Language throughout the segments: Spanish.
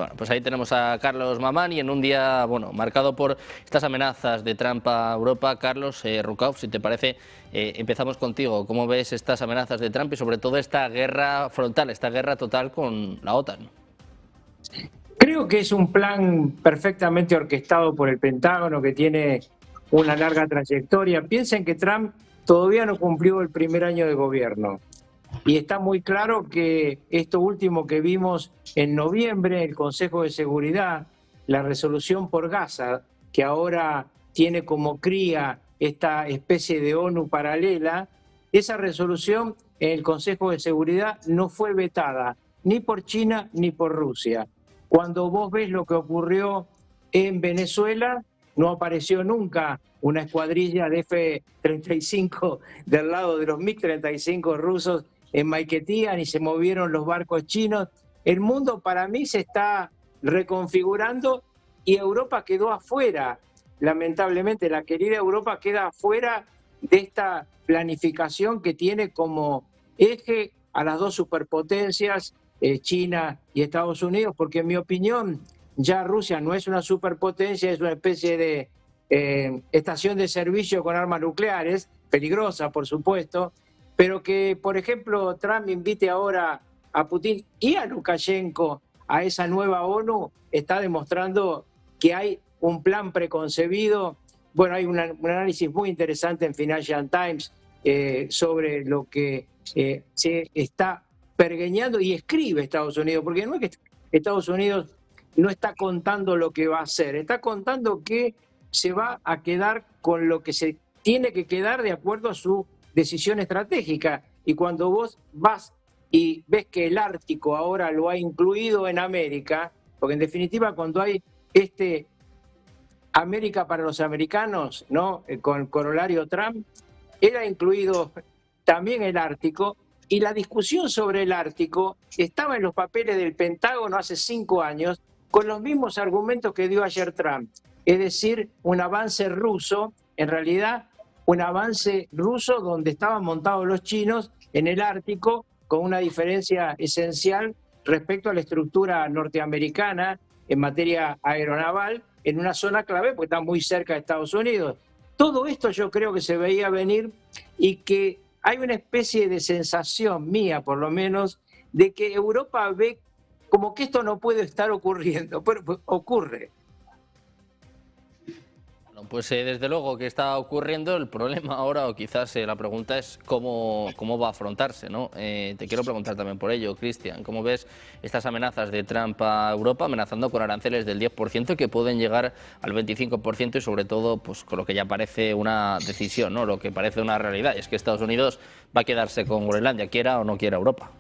Bueno, pues ahí tenemos a Carlos Mamán y en un día, bueno, marcado por estas amenazas de Trump a Europa. Carlos Rucauf, si te parece, empezamos contigo. ¿Cómo ves estas amenazas de Trump y sobre todo esta guerra frontal, esta guerra total con la OTAN? Creo que es un plan perfectamente orquestado por el Pentágono que tiene una larga trayectoria. Piensen que Trump todavía no cumplió el primer año de gobierno. Y está muy claro que esto último que vimos en noviembre, el Consejo de Seguridad, la resolución por Gaza, que ahora tiene como cría esta especie de ONU paralela, esa resolución en el Consejo de Seguridad no fue vetada ni por China ni por Rusia. Cuando vos ves lo que ocurrió en Venezuela, no apareció nunca una escuadrilla de F-35 del lado de los MiG-35 rusos en Maiquetía, ni se movieron los barcos chinos. El mundo para mí se está reconfigurando y Europa quedó afuera. Lamentablemente, la querida Europa queda afuera de esta planificación que tiene como eje a las dos superpotencias, China y Estados Unidos, porque en mi opinión ya Rusia no es una superpotencia, es una especie de estación de servicio con armas nucleares, peligrosa por supuesto, pero que, por ejemplo, Trump invite ahora a Putin y a Lukashenko a esa nueva ONU, está demostrando que hay un plan preconcebido. Bueno, hay un análisis muy interesante en Financial Times sobre lo que se está pergeñando y escribe Estados Unidos, porque no es que Estados Unidos no está contando lo que va a hacer, está contando que se va a quedar con lo que se tiene que quedar de acuerdo a su decisión estratégica. Y cuando vos vas y ves que el Ártico ahora lo ha incluido en América, porque en definitiva cuando hay este América para los americanos, ¿no? Con corolario Trump, él ha incluido también el Ártico, y la discusión sobre el Ártico estaba en los papeles del Pentágono hace 5 años con los mismos argumentos que dio ayer Trump, es decir, un avance ruso, en realidad un avance ruso donde estaban montados los chinos en el Ártico, con una diferencia esencial respecto a la estructura norteamericana en materia aeronaval, en una zona clave porque está muy cerca de Estados Unidos. Todo esto yo creo que se veía venir y que hay una especie de sensación mía, por lo menos, de que Europa ve como que esto no puede estar ocurriendo, pero ocurre. Bueno, pues desde luego que está ocurriendo. El problema ahora, o quizás la pregunta es cómo va a afrontarse, ¿no? Te quiero preguntar también por ello, Cristian, ¿cómo ves estas amenazas de Trump a Europa, amenazando con aranceles del 10% que pueden llegar al 25% y sobre todo pues con lo que ya parece una decisión, ¿no? Lo que parece una realidad, es que Estados Unidos va a quedarse con Groenlandia, quiera o no quiera Europa?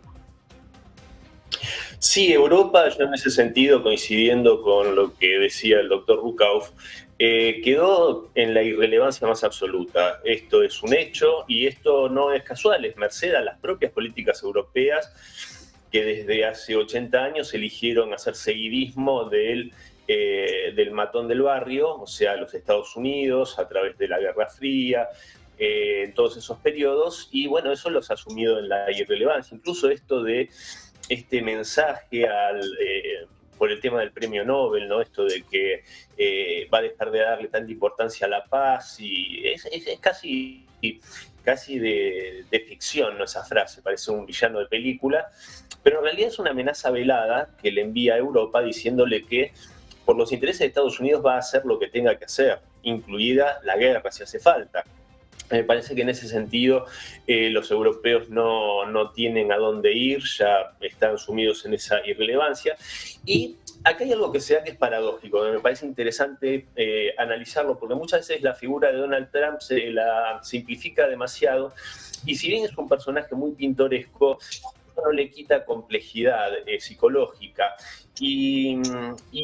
Sí, Europa, yo en ese sentido, coincidiendo con lo que decía el doctor Rucauf, quedó en la irrelevancia más absoluta. Esto es un hecho y esto no es casual, es merced a las propias políticas europeas que desde hace 80 años eligieron hacer seguidismo del matón del barrio, o sea, los Estados Unidos, a través de la Guerra Fría, en todos esos periodos, y bueno, eso los ha sumido en la irrelevancia. Incluso esto de este mensaje por el tema del premio Nobel, ¿no? Esto de que va a dejar de darle tanta importancia a la paz, y es casi de ficción, ¿no? Esa frase, parece un villano de película, pero en realidad es una amenaza velada que le envía a Europa diciéndole que por los intereses de Estados Unidos va a hacer lo que tenga que hacer, incluida la guerra si hace falta. Me parece que en ese sentido los europeos no tienen a dónde ir, ya están sumidos en esa irrelevancia. Y acá hay algo que se da que es paradójico, me parece interesante analizarlo, porque muchas veces la figura de Donald Trump se la simplifica demasiado, y si bien es un personaje muy pintoresco, no le quita complejidad psicológica. Y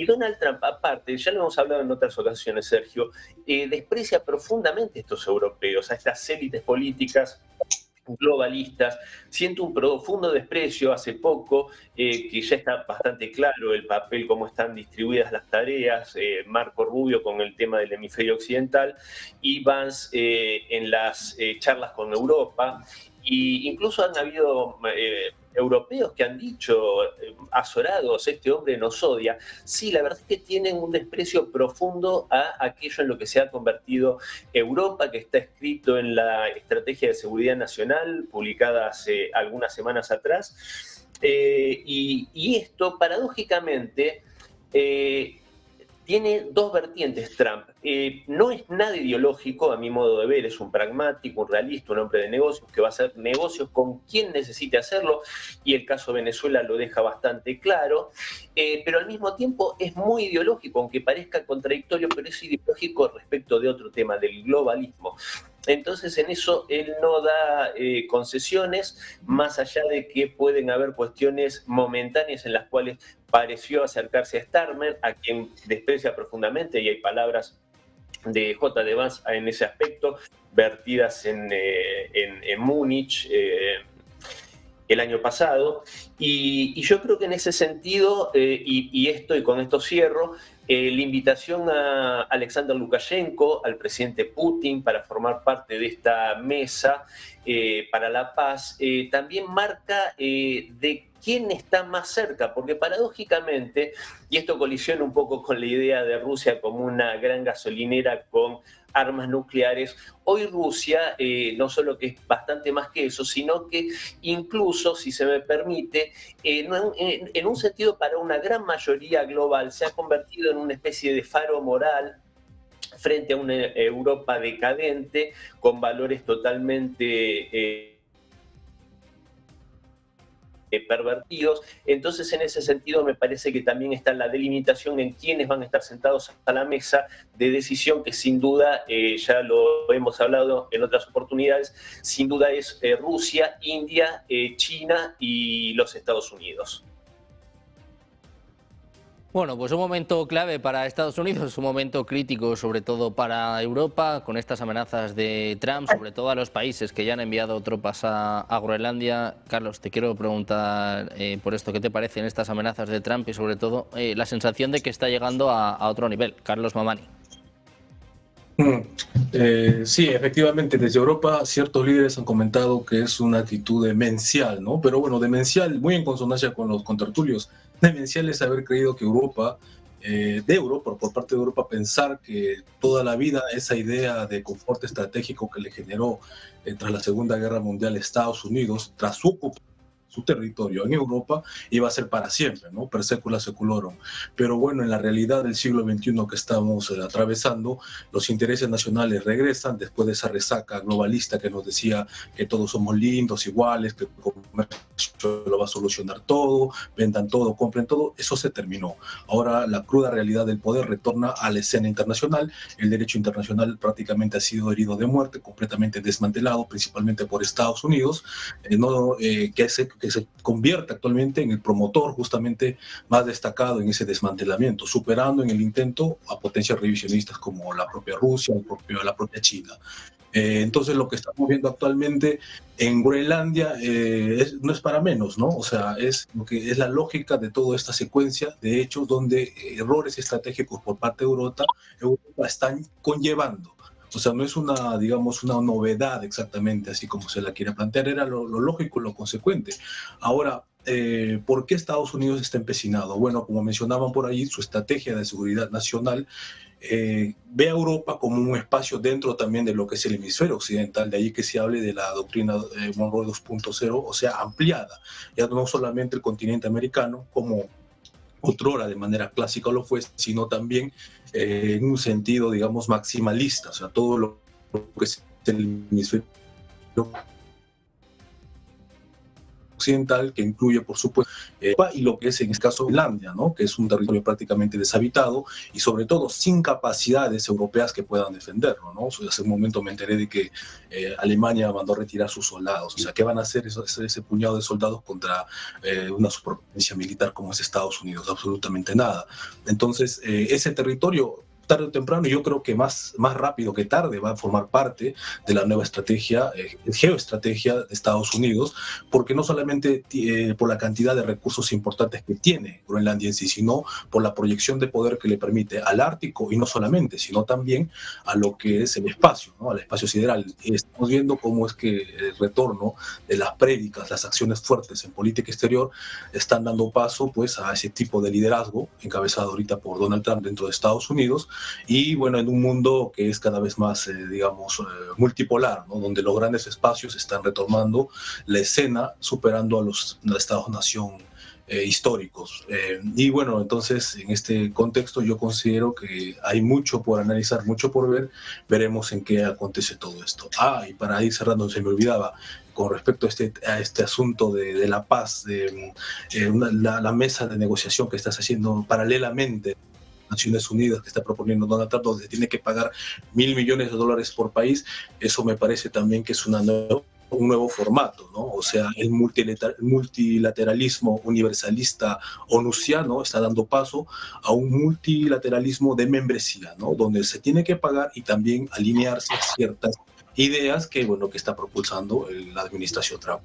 Donald Trump, aparte, ya lo hemos hablado en otras ocasiones, Sergio, desprecia profundamente a estos europeos, a estas élites políticas globalistas. Siento un profundo desprecio hace poco, que ya está bastante claro el papel, cómo están distribuidas las tareas, Marco Rubio con el tema del hemisferio occidental y Vance en las charlas con Europa. Y incluso han habido europeos que han dicho, azorados, este hombre nos odia, sí, la verdad es que tienen un desprecio profundo a aquello en lo que se ha convertido Europa, que está escrito en la Estrategia de Seguridad Nacional, publicada hace algunas semanas atrás. Y esto, paradójicamente, tiene dos vertientes Trump. No es nada ideológico, a mi modo de ver, es un pragmático, un realista, un hombre de negocios que va a hacer negocios con quien necesite hacerlo, y el caso de Venezuela lo deja bastante claro, pero al mismo tiempo es muy ideológico, aunque parezca contradictorio, pero es ideológico respecto de otro tema, del globalismo. Entonces en eso él no da concesiones, más allá de que pueden haber cuestiones momentáneas en las cuales pareció acercarse a Starmer, a quien desprecia profundamente, y hay palabras de J.D. Vance en ese aspecto, vertidas en Múnich el año pasado. Y yo creo que en ese sentido, y con esto cierro, la invitación a Alexander Lukashenko, al presidente Putin, para formar parte de esta mesa para la paz, también marca de quién está más cerca, porque paradójicamente, y esto colisiona un poco con la idea de Rusia como una gran gasolinera con armas nucleares, hoy Rusia no solo que es bastante más que eso, sino que incluso, si se me permite, en un sentido para una gran mayoría global, se ha convertido en una especie de faro moral frente a una Europa decadente, con valores totalmente pervertidos. Entonces, en ese sentido, me parece que también está la delimitación en quiénes van a estar sentados a la mesa de decisión, que sin duda, ya lo hemos hablado en otras oportunidades, sin duda es Rusia, India, China y los Estados Unidos. Bueno, pues un momento clave para Estados Unidos, un momento crítico sobre todo para Europa, con estas amenazas de Trump, sobre todo a los países que ya han enviado tropas a Groenlandia. Carlos, te quiero preguntar por esto, ¿qué te parecen estas amenazas de Trump y sobre todo la sensación de que está llegando a otro nivel? Carlos Mamani. Sí, efectivamente, desde Europa ciertos líderes han comentado que es una actitud demencial, ¿no? Pero bueno, demencial, muy en consonancia con los contertulios, demencial es haber creído que Europa, por parte de Europa, pensar que toda la vida esa idea de confort estratégico que le generó tras la Segunda Guerra Mundial Estados Unidos, tras su territorio en Europa, iba a ser para siempre, ¿no? Per secula seculorum. Pero bueno, en la realidad del siglo XXI que estamos atravesando, los intereses nacionales regresan después de esa resaca globalista que nos decía que todos somos lindos, iguales, que el comercio lo va a solucionar todo, vendan todo, compren todo. Eso se terminó. Ahora la cruda realidad del poder retorna a la escena internacional. El derecho internacional prácticamente ha sido herido de muerte, completamente desmantelado, principalmente por Estados Unidos, que se convierte actualmente en el promotor justamente más destacado en ese desmantelamiento, superando en el intento a potencias revisionistas como la propia Rusia, la propia China. Entonces lo que estamos viendo actualmente en Groenlandia no es para menos, ¿no? O sea, es la lógica de toda esta secuencia de hechos donde errores estratégicos por parte de Europa están conllevando. O sea, no es una novedad exactamente así como se la quiere plantear, era lo lógico, lo consecuente. Ahora, ¿por qué Estados Unidos está empecinado? Bueno, como mencionaban por ahí, su estrategia de seguridad nacional ve a Europa como un espacio dentro también de lo que es el hemisferio occidental, de ahí que se hable de la doctrina Monroe 2.0, o sea, ampliada, ya no solamente el continente americano como otrora de manera clásica lo fue, sino también en un sentido, digamos, maximalista, o sea, todo lo que es el hemisferio occidental, que incluye, por supuesto, y lo que es en este caso Groenlandia, ¿no? Que es un territorio prácticamente deshabitado y sobre todo sin capacidades europeas que puedan defenderlo, ¿no? O sea, hace un momento me enteré de que Alemania mandó retirar sus soldados. O sea, ¿qué van a hacer ese puñado de soldados contra una superpotencia militar como es Estados Unidos? Absolutamente nada. Entonces, ese territorio tarde o temprano, yo creo que más rápido que tarde va a formar parte de la nueva estrategia, geoestrategia de Estados Unidos, porque no solamente por la cantidad de recursos importantes que tiene Groenlandia en sí, sino por la proyección de poder que le permite al Ártico, y no solamente, sino también a lo que es el espacio, ¿no? Al espacio sideral. Estamos viendo cómo es que el retorno de las prédicas, las acciones fuertes en política exterior están dando paso pues a ese tipo de liderazgo encabezado ahorita por Donald Trump dentro de Estados Unidos, y bueno, en un mundo que es cada vez más multipolar, ¿no? Donde los grandes espacios están retomando la escena, superando a los estados-nación históricos. Y bueno, entonces en este contexto yo considero que hay mucho por analizar, mucho por ver. Veremos en qué acontece todo esto. Y para ir cerrando, se me olvidaba, con respecto a este asunto de la paz, la mesa de negociación que estás haciendo paralelamente Naciones Unidas, que está proponiendo Donald Trump, donde tiene que pagar $1.000 millones por país. Eso me parece también que es un nuevo formato, ¿no? O sea, el multilateralismo universalista onusiano está dando paso a un multilateralismo de membresía, ¿no? Donde se tiene que pagar y también alinearse a ciertas ideas que, bueno, que está propulsando la administración Trump.